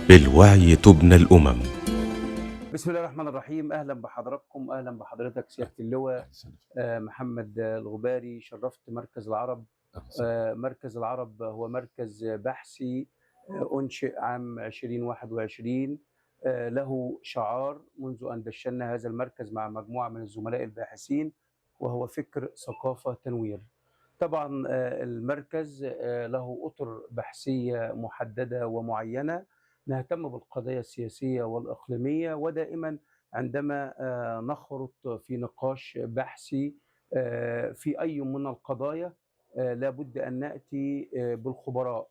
بالوعي تبنى الأمم. بسم الله الرحمن الرحيم. اهلا بحضراتكم، اهلا بحضرتك سياده اللواء محمد الغباري. شرفت مركز العرب. مركز العرب هو مركز بحثي انشئ عام 2021. له شعار منذ ان دشنا هذا المركز مع مجموعه من الزملاء الباحثين، وهو فكر ثقافه تنوير. طبعا المركز له اطر بحثيه محدده ومعينه، نهتم بالقضايا السياسية والإقليمية، ودائما عندما نخرط في نقاش بحثي في أي من القضايا لابد أن نأتي بالخبراء،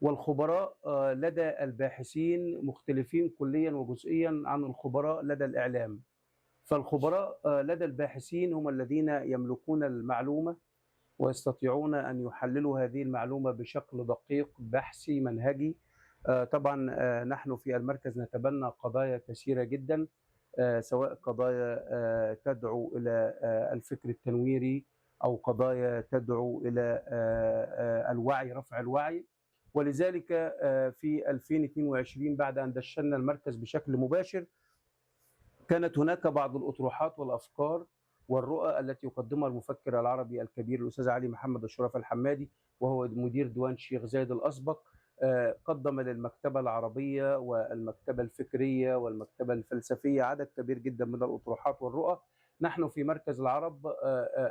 والخبراء لدى الباحثين مختلفين كليا وجزئيا عن الخبراء لدى الإعلام. فالخبراء لدى الباحثين هم الذين يملكون المعلومة ويستطيعون أن يحللوا هذه المعلومة بشكل دقيق بحثي منهجي. طبعا نحن في المركز نتبنى قضايا كثيرة جدا، سواء قضايا تدعو إلى الفكر التنويري أو قضايا تدعو إلى الوعي، رفع الوعي. ولذلك في 2022 بعد أن دشنا المركز بشكل مباشر كانت هناك بعض الأطروحات والأفكار والرؤى التي يقدمها المفكر العربي الكبير الأستاذ علي محمد أشرف الحمادي، وهو مدير ديوان الشيخ زايد الأسبق. قدم للمكتبة العربية والمكتبة الفكرية والمكتبة الفلسفية عدد كبير جدا من الأطروحات والرؤى. نحن في مركز العرب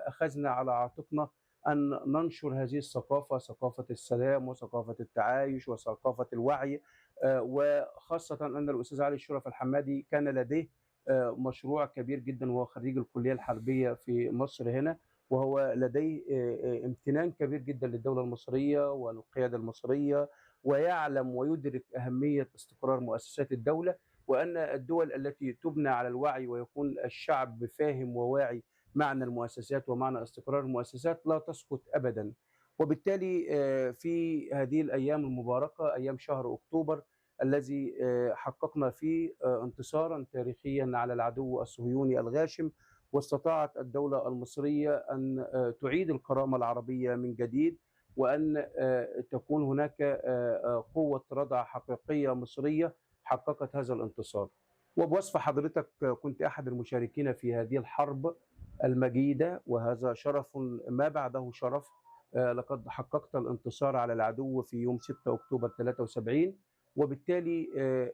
أخذنا على عاتقنا أن ننشر هذه الثقافة، ثقافة السلام وثقافة التعايش وثقافة الوعي. وخاصة أن الأستاذ علي أشرف الحمادي كان لديه مشروع كبير جدا، وهو خريج الكلية الحربية في مصر هنا، وهو لديه امتنان كبير جدا للدولة المصرية والقيادة المصرية، ويعلم ويدرك أهمية استقرار مؤسسات الدولة، وأن الدول التي تبنى على الوعي ويكون الشعب فاهم وواعي معنى المؤسسات ومعنى استقرار المؤسسات لا تسقط أبدا. وبالتالي في هذه الأيام المباركة، أيام شهر أكتوبر الذي حققنا فيه انتصارا تاريخيا على العدو الصهيوني الغاشم، واستطاعت الدولة المصرية أن تعيد الكرامة العربية من جديد، وأن تكون هناك قوة ردع حقيقية مصرية حققت هذا الانتصار. وبوصف حضرتك كنت أحد المشاركين في هذه الحرب المجيدة، وهذا شرف ما بعده شرف. لقد حققت الانتصار على العدو في يوم 6 أكتوبر 73، وبالتالي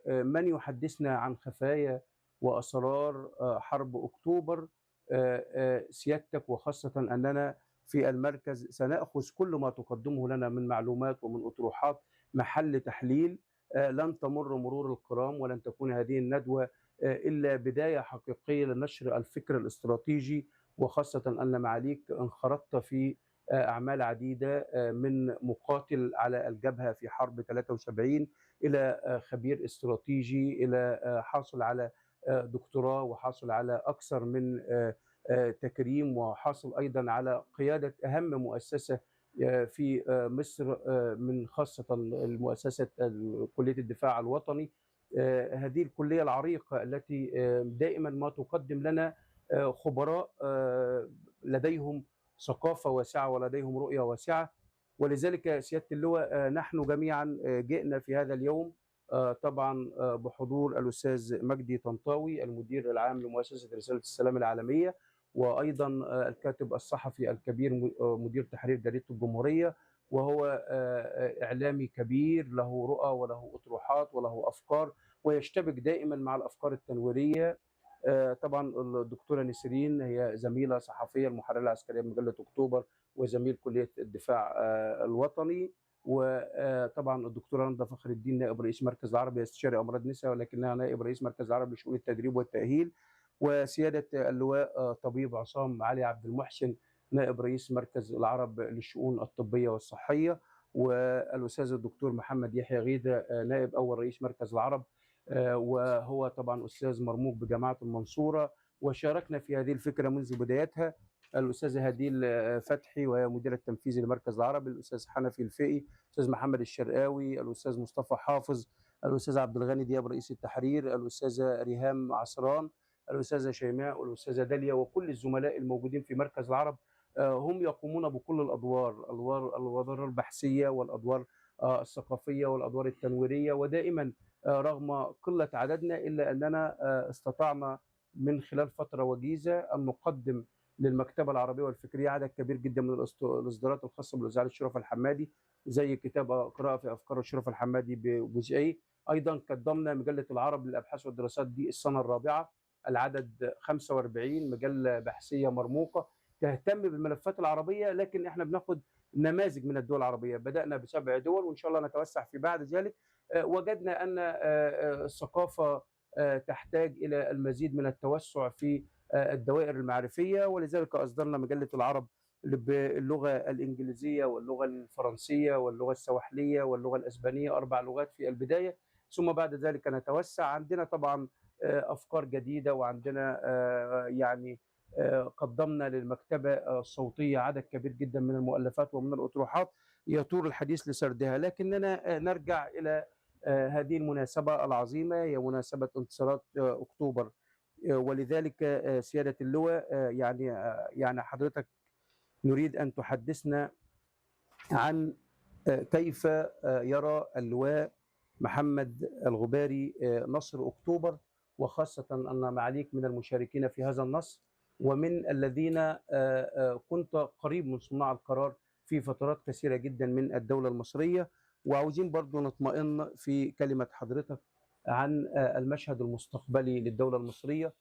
من يحدثنا عن خفايا وأسرار حرب أكتوبر سيادتك، وخاصة أننا في المركز سنأخذ كل ما تقدمه لنا من معلومات ومن أطروحات محل تحليل. لن تمر مرور الكرام، ولن تكون هذه الندوة إلا بداية حقيقية لنشر الفكر الاستراتيجي، وخاصة أن معاليك انخرطت في أعمال عديدة، من مقاتل على الجبهة في حرب 73 إلى خبير استراتيجي، إلى حاصل على دكتوراه، وحاصل على أكثر من تكريم، وحاصل أيضا على قيادة أهم مؤسسة في مصر، من خاصة المؤسسة كلية الدفاع الوطني. هذه الكلية العريقة التي دائما ما تقدم لنا خبراء لديهم ثقافة واسعة ولديهم رؤية واسعة. ولذلك سيادة اللواء نحن جميعا جئنا في هذا اليوم طبعا بحضور الأستاذ مجدي طنطاوي المدير العام لمؤسسة رسالة السلام العالمية، وأيضا الكاتب الصحفي الكبير مدير تحرير جريدة الجمهورية، وهو إعلامي كبير له رؤى وله أطروحات وله أفكار، ويشتبك دائما مع الأفكار التنويرية. طبعا الدكتورة نسرين هي زميلة صحفية المحررة العسكرية بمجلة أكتوبر، وزميل كلية الدفاع الوطني. وطبعا الدكتورة رندا فخر الدين نائب رئيس مركز العرب، استشاري أمراض نساء ولكنها نائب رئيس مركز العرب لشؤون التدريب والتأهيل. وسيادة اللواء طبيب عصام علي عبد المحسن نائب رئيس مركز العرب للشؤون الطبية والصحية. والأستاذ الدكتور محمد يحيى غيدة نائب أول رئيس مركز العرب، وهو طبعا أستاذ مرموق بجامعة المنصورة. وشاركنا في هذه الفكرة منذ بدايتها الأستاذة هديل فتحي وهي مدير التنفيذي لمركز العرب، الأستاذ حنفي الفقي، الأستاذ محمد الشرقاوي، الأستاذ مصطفى حافظ، الأستاذ عبد الغني دياب رئيس التحرير، الأستاذة ريهام عصران، الأستاذة شيماء، والأستاذة داليا، وكل الزملاء الموجودين في مركز العرب. هم يقومون بكل الأدوار البحثية والأدوار الثقافية والأدوار التنويرية، ودائما رغم قلة عددنا إلا أننا استطعنا من خلال فترة وجيزة أن نقدم للمكتبة العربية والفكرية عدد كبير جدا من الإصدارات الخاصة بالأستاذ الشرف الحمادي، زي كتاب قراءة في أفكار الشرف الحمادي بجزئي. أيضا قدمنا مجلة العرب للأبحاث والدراسات دي السنة الرابعة، العدد 45، مجلة بحثية مرموقة تهتم بالملفات العربية، لكن احنا بناخد نماذج من الدول العربية. بدأنا ب7 دول وإن شاء الله نتوسع في بعد ذلك. وجدنا أن الثقافة تحتاج إلى المزيد من التوسع في الدوائر المعرفية، ولذلك أصدرنا مجلة العرب باللغة الإنجليزية واللغة الفرنسية واللغة السواحلية واللغة الأسبانية، 4 لغات في البداية، ثم بعد ذلك نتوسع. عندنا طبعا أفكار جديدة، وعندنا يعني قدمنا للمكتبة الصوتية عدد كبير جدا من المؤلفات ومن الأطروحات يطول الحديث لسردها، لكننا نرجع إلى هذه المناسبة العظيمة، هي مناسبة انتصارات أكتوبر. ولذلك سيادة اللواء يعني حضرتك نريد أن تحدثنا عن كيف يرى اللواء محمد الغباري نصر أكتوبر، وخاصة أن معاليك من المشاركين في هذا النصر ومن الذين كنت قريب من صناع القرار في فترات كثيرة جدا من الدولة المصرية. وعاوزين برضو نطمئن في كلمة حضرتك عن المشهد المستقبلي للدولة المصرية،